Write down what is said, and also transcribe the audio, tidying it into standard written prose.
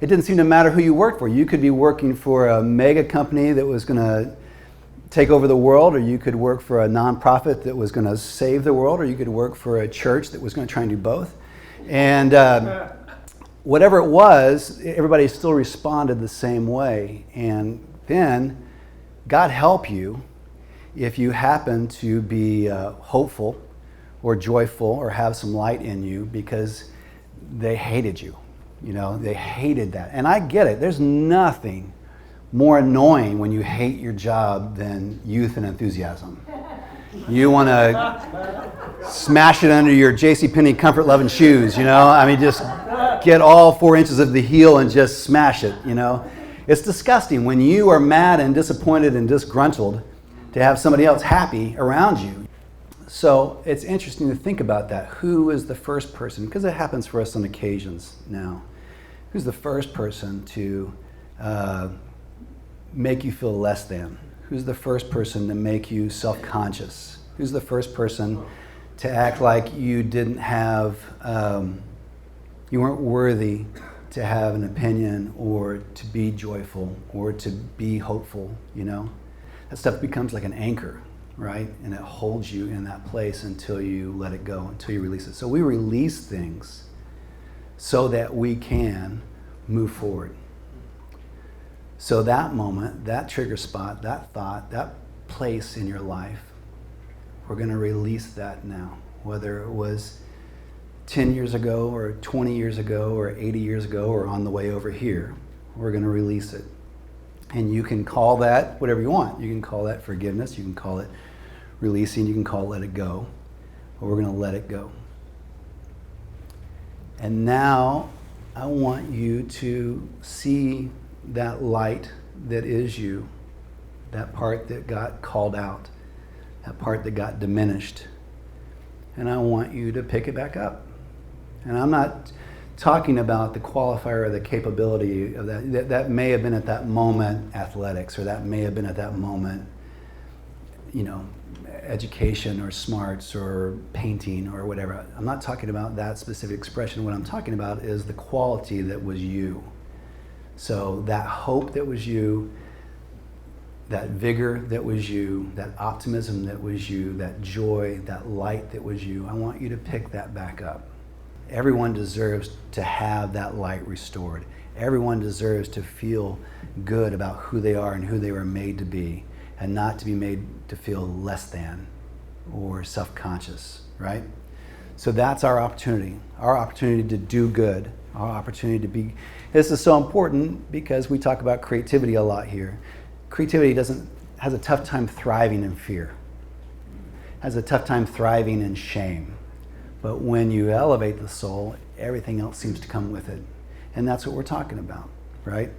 It didn't seem to matter who you worked for. You could be working for a mega company that was going to take over the world, or you could work for a nonprofit that was going to save the world, or you could work for a church that was going to try and do both. And whatever it was, everybody still responded the same way. And then God help you if you happen to be hopeful or joyful or have some light in you, because they hated you. You know, they hated that. And I get it. There's nothing more annoying when you hate your job than youth and enthusiasm. You want to smash it under your JCPenney comfort loving shoes, you know? I mean, just get all 4 inches of the heel and just smash it, you know? It's disgusting when you are mad and disappointed and disgruntled to have somebody else happy around you. So it's interesting to think about that. Who is the first person? Because it happens for us on occasions now. Who's the first person to make you feel less than? Who's the first person to make you self-conscious? Who's the first person to act like you didn't have, you weren't worthy to have an opinion or to be joyful or to be hopeful, you know? That stuff becomes like an anchor, right? And it holds you in that place until you let it go, until you release it. So we release things so that we can move forward. So that moment, that trigger spot, that thought, that place in your life, we're going to release that now. Whether it was 10 years ago or 20 years ago or 80 years ago or on the way over here, we're going to release it. And you can call that whatever you want. You can call that forgiveness. You can call it releasing. You can call it let it go. But we're going to let it go. And now I want you to see that light that is you, that part that got called out, that part that got diminished. And I want you to pick it back up. And I'm not talking about the qualifier or the capability of that. That may have been at that moment athletics, or that may have been at that moment, you know, education or smarts or painting or whatever. I'm not talking about that specific expression. What I'm talking about is the quality that was you. So that hope that was you, that vigor that was you, that optimism that was you, that joy, that light that was you, I want you to pick that back up. Everyone deserves to have that light restored. Everyone deserves to feel good about who they are and who they were made to be, and not to be made to feel less than or self-conscious, right? So that's our opportunity to do good, our opportunity to be. This is so important because we talk about creativity a lot here. Creativity has a tough time thriving in fear, has a tough time thriving in shame. But when you elevate the soul, everything else seems to come with it. And that's what we're talking about, right?